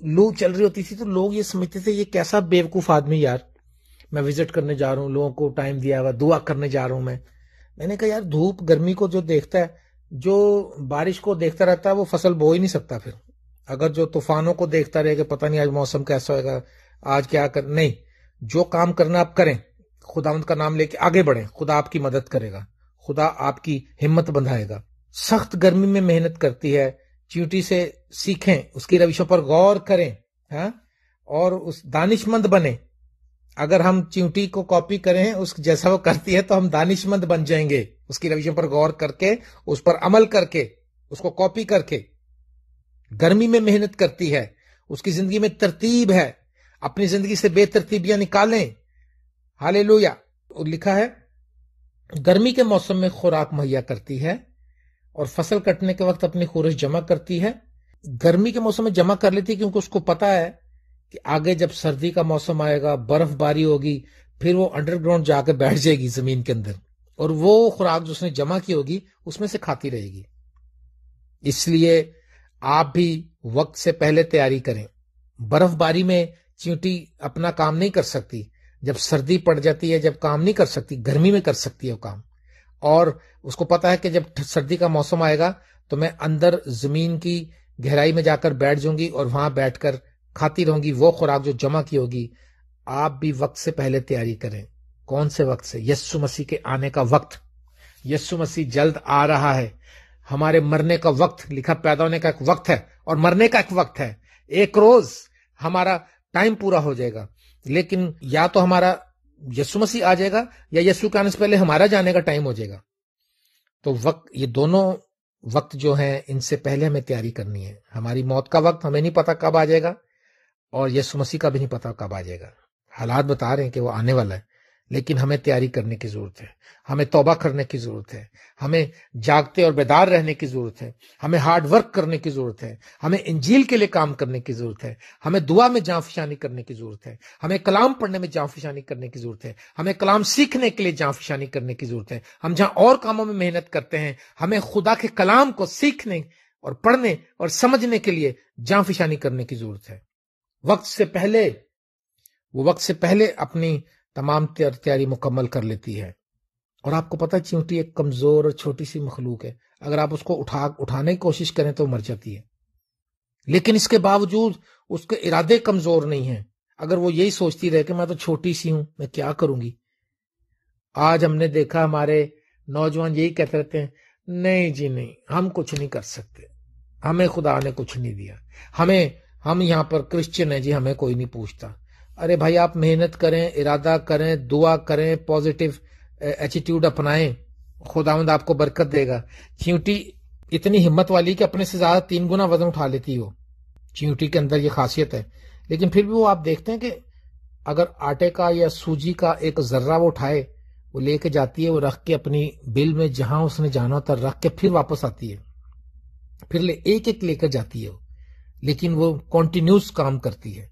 لو چل رہی ہوتی تھی تو لوگ یہ سمجھتے تھے یہ کیسا بیوقوف آدمی یار، میں وزٹ کرنے جا رہا ہوں، لوگوں کو ٹائم دیا ہوا، دعا کرنے جا رہا ہوں میں نے کہا یار دھوپ گرمی کو جو دیکھتا ہے، جو بارش کو دیکھتا رہتا ہے وہ فصل بو ہی نہیں سکتا پھر. اگر جو طوفانوں کو دیکھتا رہے کہ پتہ نہیں آج موسم کیسا ہوئے گا، آج کیا نہیں، جو کام کرنا آپ کریں، خداوند کا نام لے کے آگے بڑھیں، خدا آپ کی مدد کرے گا، خدا آپ کی ہمت بندھائے گا. سخت گرمی میں محنت کرتی ہے، چیونٹی سے سیکھیں، اس کی روشوں پر غور کریں، ہاں، اور اس دانش مند بنیں. اگر ہم چیونٹی کو کاپی کریں اس جیسا وہ کرتی ہے تو ہم دانش مند بن جائیں گے، اس کی روشوں پر غور کر کے، اس پر عمل کر کے، اس کو کاپی کر کے. گرمی میں محنت کرتی ہے، اس کی زندگی میں ترتیب ہے، اپنی زندگی سے بے ترتیبیاں نکالیں. ہالےلویا. لکھا ہے گرمی کے موسم میں خوراک مہیا کرتی ہے اور فصل کٹنے کے وقت اپنی خورش جمع کرتی ہے. گرمی کے موسم میں جمع کر لیتی ہے کیونکہ اس کو پتا ہے کہ آگے جب سردی کا موسم آئے گا، برف باری ہوگی، پھر وہ انڈر گراؤنڈ جا کے بیٹھ جائے گی زمین کے اندر، اور وہ خوراک جو اس نے جمع کی ہوگی اس میں سے کھاتی رہے گی. اس لیے آپ بھی وقت سے پہلے تیاری کریں. برف باری میں چیونٹی اپنا کام نہیں کر سکتی، جب سردی پڑ جاتی ہے، جب کام نہیں کر سکتی، گرمی میں کر سکتی ہے وہ کام. اور اس کو پتا ہے کہ جب سردی کا موسم آئے گا تو میں اندر زمین کی گہرائی میں جا کر بیٹھ جاؤں گی اور وہاں بیٹھ کر کھاتی رہوں گی وہ خوراک جو جمع کی ہوگی. آپ بھی وقت سے پہلے تیاری کریں. کون سے وقت سے؟ یسوع مسیح کے آنے کا وقت. یسوع مسیح جلد آ رہا ہے. ہمارے مرنے کا وقت، لکھا پیدا ہونے کا ایک وقت ہے اور مرنے کا ایک وقت ہے. ایک روز ہمارا ٹائم پورا ہو جائے گا، لیکن یا تو ہمارا یسوع مسیح آ جائے گا یا یسوع کے آنے سے پہلے ہمارا جانے کا ٹائم ہو جائے گا. تو وقت، یہ دونوں وقت جو ہیں ان سے پہلے ہمیں تیاری کرنی ہے. ہماری موت کا وقت ہمیں نہیں پتا کب آ جائے گا، اور یسوع مسیح کا بھی نہیں پتا کب آ جائے گا. حالات بتا رہے ہیں کہ وہ آنے والا ہے، لیکن ہمیں تیاری کرنے کی ضرورت ہے. ہمیں توبہ کرنے کی ضرورت ہے. ہمیں جاگتے اور بیدار رہنے کی ضرورت ہے. ہمیں ہارڈ ورک کرنے کی ضرورت ہے. ہمیں انجیل کے لیے کام کرنے کی ضرورت ہے. ہمیں دعا میں جاں فشانی کرنے کی ضرورت ہے. ہمیں کلام پڑھنے میں جاں فشانی کرنے کی ضرورت ہے. ہمیں کلام سیکھنے کے لیے جاں فشانی کرنے کی ضرورت ہے. ہم جہاں اور کاموں میں محنت کرتے ہیں، ہمیں خدا کے کلام کو سیکھنے اور پڑھنے اور سمجھنے کے لیے جاں فشانی کرنے کی ضرورت ہے. وقت سے پہلے، وہ وقت سے پہلے اپنی تمام تیاری مکمل کر لیتی ہے. اور آپ کو پتا چیونٹی ایک کمزور اور چھوٹی سی مخلوق ہے. اگر آپ اس کو اٹھانے کی کوشش کریں تو مر جاتی ہے، لیکن اس کے باوجود اس کے ارادے کمزور نہیں ہیں. اگر وہ یہی سوچتی رہے کہ میں تو چھوٹی سی ہوں، میں کیا کروں گی. آج ہم نے دیکھا ہمارے نوجوان یہی کہتے رہتے ہیں، نہیں جی نہیں، ہم کچھ نہیں کر سکتے، ہمیں خدا نے کچھ نہیں دیا، ہم یہاں پر کرسچن ہیں جی، ہمیں کوئی نہیں پوچھتا. ارے بھائی، آپ محنت کریں، ارادہ کریں، دعا کریں، پوزیٹو ایٹیٹیوڈ اپنائیں، خداوند آپ کو برکت دے گا. چیونٹی اتنی ہمت والی کہ اپنے سے زیادہ 3 گنا وزن اٹھا لیتی ہو. چیونٹی کے اندر یہ خاصیت ہے. لیکن پھر بھی وہ آپ دیکھتے ہیں کہ اگر آٹے کا یا سوجی کا ایک ذرہ وہ اٹھائے، وہ لے کے جاتی ہے، وہ رکھ کے اپنی بل میں جہاں اس نے جانا ہوتا رکھ کے پھر واپس آتی ہے، پھر ایک ایک لے کر جاتی ہے. لیکن وہ کنٹینیوس کام کرتی ہے.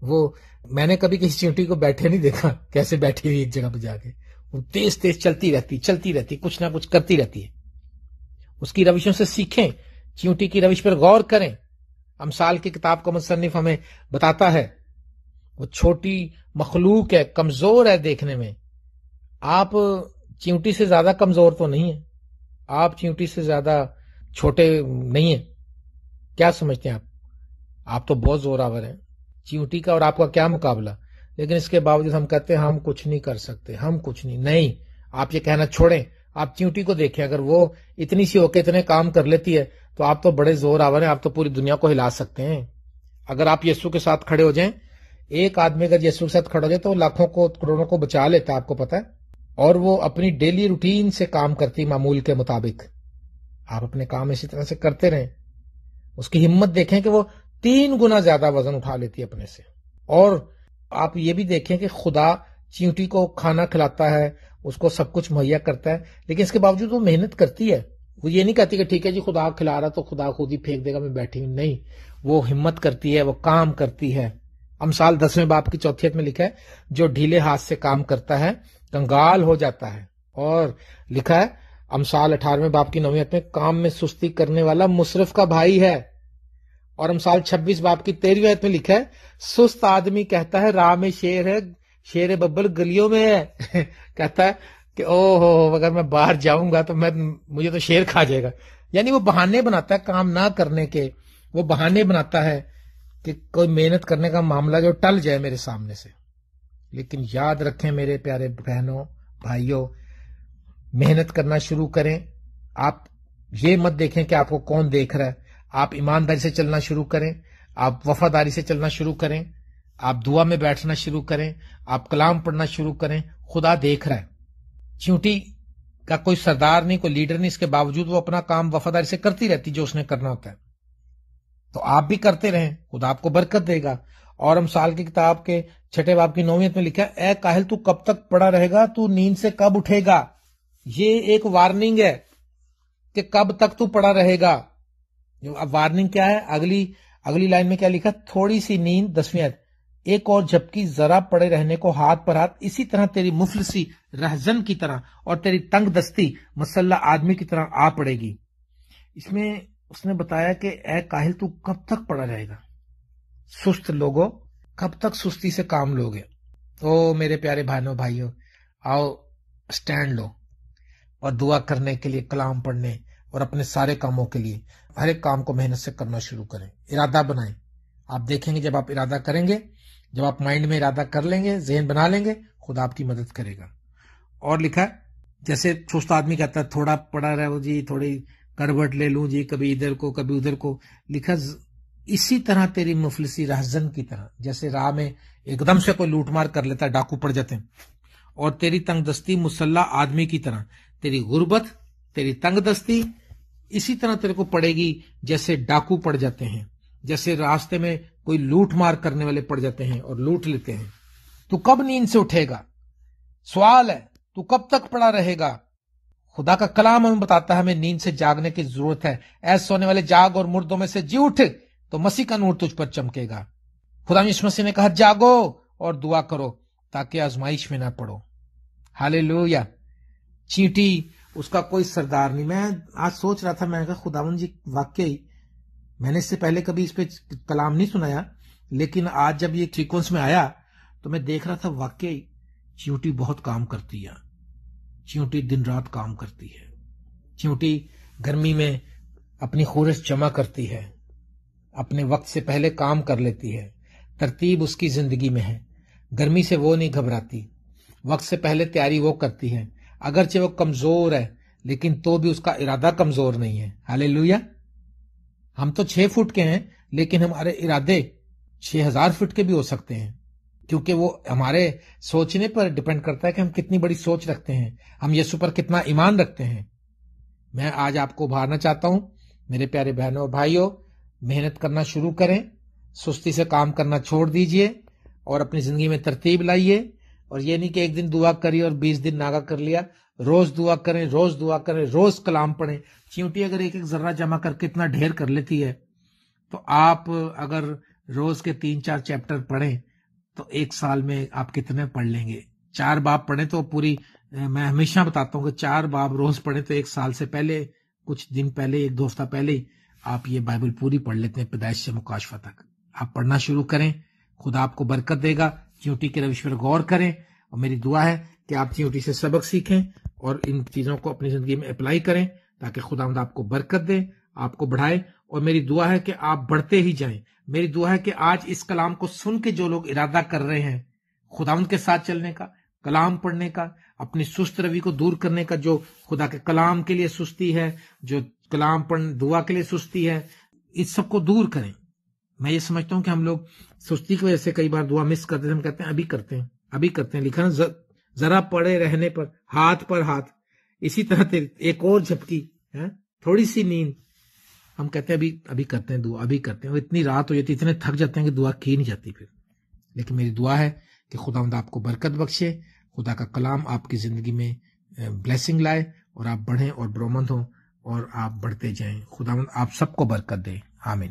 وہ میں نے کبھی کسی چیونٹی کو بیٹھے نہیں دیکھا، کیسے بیٹھی ہوئی ایک جگہ پہ جا کے. وہ تیز تیز چلتی رہتی، کچھ نہ کچھ کرتی رہتی ہے. اس کی روشوں سے سیکھیں، چیونٹی کی روش پر غور کریں. امثال کی کتاب کا مصنف ہمیں بتاتا ہے وہ چھوٹی مخلوق ہے، کمزور ہے دیکھنے میں. آپ چیونٹی سے زیادہ کمزور تو نہیں ہیں، آپ چیونٹی سے زیادہ چھوٹے نہیں ہیں. کیا سمجھتے ہیں آپ تو بہت زوراور ہیں. چیونٹی کا اور آپ کا کیا مقابلہ. لیکن اس کے باوجود ہم کہتے ہیں ہم کچھ نہیں کر سکتے، ہم کچھ نہیں. آپ یہ کہنا چھوڑیں، آپ چیونٹی کو دیکھیں. اگر وہ اتنی سی ہو کے اتنے کام کر لیتی ہے تو آپ تو بڑے زور آور ہیں، آپ تو پوری دنیا کو ہلا سکتے ہیں. اگر آپ یسوع کے ساتھ کھڑے ہو جائیں، ایک آدمی اگر یسوع کے ساتھ کھڑا ہو جائے تو لاکھوں کو، کروڑوں کو بچا لیتا ہے، آپ کو پتا ہے. اور وہ اپنی ڈیلی روٹین سے کام کرتی معمول کے مطابق. آپ اپنے کام اسی طرح سے کرتے رہیں. اس کی ہمت دیکھیں کہ وہ 3 گنا زیادہ وزن اٹھا لیتی ہے اپنے سے. اور آپ یہ بھی دیکھیں کہ خدا چیونٹی کو کھانا کھلاتا ہے، اس کو سب کچھ مہیا کرتا ہے، لیکن اس کے باوجود وہ محنت کرتی ہے. وہ یہ نہیں کہتی کہ ٹھیک ہے جی خدا کھلا رہا تو خدا خود ہی پھینک دے گا، میں بیٹھی ہوں. نہیں، وہ ہمت کرتی ہے، وہ کام کرتی ہے. امثال 10ویں باب کی 4 میں لکھا ہے جو ڈھیلے ہاتھ سے کام کرتا ہے کنگال ہو جاتا ہے. اور لکھا ہے امثال 18ویں باب کی 9 میں کام میں سستی کرنے والا مصرف کا بھائی ہے. اور امثال 26 باب کی 13ویں آیت میں لکھا ہے سست آدمی کہتا ہے راہ میں شیر ہے، شیر ببل گلیوں میں ہے کہتا ہے کہ او ہو اگر میں باہر جاؤں گا تو مجھے تو شیر کھا جائے گا. یعنی وہ بہانے بناتا ہے کام نہ کرنے کے، وہ بہانے بناتا ہے کہ کوئی محنت کرنے کا معاملہ جو ٹل جائے میرے سامنے سے. لیکن یاد رکھیں میرے پیارے بہنوں بھائیوں، محنت کرنا شروع کریں. آپ یہ مت دیکھیں کہ آپ کو کون دیکھ رہا ہے. آپ ایمانداری سے چلنا شروع کریں، آپ وفاداری سے چلنا شروع کریں، آپ دعا میں بیٹھنا شروع کریں، آپ کلام پڑھنا شروع کریں. خدا دیکھ رہا ہے. چیونٹی کا کوئی سردار نہیں، کوئی لیڈر نہیں، اس کے باوجود وہ اپنا کام وفاداری سے کرتی رہتی جو اس نے کرنا ہوتا ہے. تو آپ بھی کرتے رہیں، خدا آپ کو برکت دے گا. اور امثال کی کتاب کے 6 باب کی 9ویں میں لکھا ہے اے کاہل تو کب تک پڑا رہے گا، تو نیند سے کب اٹھے گا. یہ ایک وارننگ ہے کہ کب تک تو پڑا رہے گا. اب وارننگ کیا ہے؟ اگلی لائن میں کیا لکھا؟ تھوڑی سی نیند 10ویں آیت، ایک اور جھپکی ذرا پڑے رہنے کو ہاتھ پر ہاتھ، اسی طرح تیری مفلسی رہزن کی طرح اور تیری تنگ دستی مسلح آدمی کی طرح آ پڑے گی. اس میں اس نے بتایا کہ اے کاہل تو کب تک پڑا رہے گا. سست لوگوں کب تک سستی سے کام لوگے؟ او میرے پیارے بہنوں بھائیوں، آؤ سٹینڈ لو اور دعا کرنے کے لیے، کلام پڑھنے اور اپنے سارے کاموں کے لیے ہر ایک کام کو محنت سے کرنا شروع کریں. ارادہ بنائیں. آپ دیکھیں گے جب آپ ارادہ کریں گے، جب آپ مائنڈ میں ارادہ کر لیں گے، ذہن بنا لیں گے، خدا آپ کی مدد کرے گا. اور لکھا ہے جیسے سست آدمی کہتا ہے تھوڑا پڑا رہے وہ جی، تھوڑی کروٹ لے لوں جی، کبھی ادھر کو کبھی ادھر کو. لکھا اسی طرح تیری مفلسی رہزن کی طرح، جیسے راہ میں ایک دم سے کوئی لوٹ مار کر لیتا ہے، ڈاکو پڑ جاتے ہیں. اور تیری تنگ دستی مسلح آدمی کی طرح، تیری غربت، تیری تنگ دستی اسی طرح تیرے کو پڑے گی جیسے ڈاکو پڑ جاتے ہیں، جیسے راستے میں کوئی لوٹ مار کرنے والے پڑ جاتے ہیں اور لوٹ لیتے ہیں. تو کب نیند سے اٹھے گا؟ سوال ہے. تو کب تک پڑا رہے گا؟ خدا کا کلام ہمیں بتاتا ہے ہمیں نیند سے جاگنے کی ضرورت ہے. اے سونے والے جاگ اور مردوں میں سے جی اٹھ، تو مسیح کا نور تجھ پر چمکے گا. خدا یسوع مسیح نے کہا جاگو اور دعا کرو تاکہ آزمائش میں نہ پڑو. ہالےلویا. چیٹی اس کا کوئی سردار نہیں. میں آج سوچ رہا تھا، میں نے کہا خداوند جی واقعی میں نے اس سے پہلے کبھی اس پہ کلام نہیں سنایا، لیکن آج جب یہ سیکوینس میں آیا تو میں دیکھ رہا تھا واقعی چیونٹی بہت کام کرتی ہے. چیونٹی دن رات کام کرتی ہے. چیونٹی گرمی میں اپنی خورش جمع کرتی ہے، اپنے وقت سے پہلے کام کر لیتی ہے. ترتیب اس کی زندگی میں ہے. گرمی سے وہ نہیں گھبراتی، وقت سے پہلے تیاری وہ کرتی ہے. اگرچہ وہ کمزور ہے لیکن تو بھی اس کا ارادہ کمزور نہیں ہے. ہالےلویا. ہم تو 6 فٹ کے ہیں لیکن ہمارے ارادے 6000 فٹ کے بھی ہو سکتے ہیں، کیونکہ وہ ہمارے سوچنے پر ڈیپینڈ کرتا ہے کہ ہم کتنی بڑی سوچ رکھتے ہیں، ہم یسوع پر کتنا ایمان رکھتے ہیں. میں آج آپ کو ابھارنا چاہتا ہوں میرے پیارے بہنوں اور بھائیوں، محنت کرنا شروع کریں، سستی سے کام کرنا چھوڑ دیجئے اور اپنی زندگی میں ترتیب لائیے. اور یہ نہیں کہ ایک دن دعا کری اور 20 دن ناگا کر لیا. روز دعا کریں، روز دعا کریں، روز کلام پڑھیں. چیونٹی اگر ایک ذرہ جمع کر کے اتنا ڈھیر کر لیتی ہے تو آپ اگر روز کے 3-4 چیپٹر پڑھیں تو 1 سال میں آپ کتنے پڑھ لیں گے؟ 4 باب پڑھیں تو پوری، میں ہمیشہ بتاتا ہوں کہ 4 باب روز پڑھیں تو 1 سال سے پہلے، کچھ دن پہلے، 1-2 ہفتہ پہلے ہی آپ یہ بائبل پوری پڑھ لیتے ہیں، پیدائش سے مکاشفہ تک. آپ پڑھنا شروع کریں، خدا آپ کو برکت دے گا. چیونٹی کے روش پر غور کریں، اور میری دعا ہے کہ آپ چیونٹی سے سبق سیکھیں اور ان چیزوں کو اپنی زندگی میں اپلائی کریں تاکہ خداوند آپ کو برکت دے، آپ کو بڑھائے. اور میری دعا ہے کہ آپ بڑھتے ہی جائیں. میری دعا ہے کہ آج اس کلام کو سن کے جو لوگ ارادہ کر رہے ہیں خداوند کے ساتھ چلنے کا، کلام پڑھنے کا، اپنی سست روی کو دور کرنے کا، جو خدا کے کلام کے لیے سستی ہے، جو کلام پڑھنے دعا کے لیے سستی ہے، اس سب کو دور کریں. میں یہ سمجھتا ہوں کہ ہم لوگ سستی کی وجہ سے کئی بار دعا مس کرتے ہیں. ہم کہتے ہیں ابھی کرتے ہیں، ابھی کرتے ہیں. لکھا نا ذرا پڑے رہنے پر ہاتھ پر ہاتھ، اسی طرح ایک اور جھپکی، تھوڑی سی نیند. ہم کہتے ہیں ابھی کرتے ہیں دعا، ابھی کرتے ہیں. وہ اتنی رات ہو جاتی، اتنے تھک جاتے ہیں کہ دعا کی نہیں جاتی پھر. لیکن میری دعا ہے کہ خداوند آپ کو برکت بخشے، خدا کا کلام آپ کی زندگی میں بلیسنگ لائے اور آپ بڑھیں اور برومند ہوں اور آپ بڑھتے جائیں. خداوند آپ سب کو برکت دے. آمین.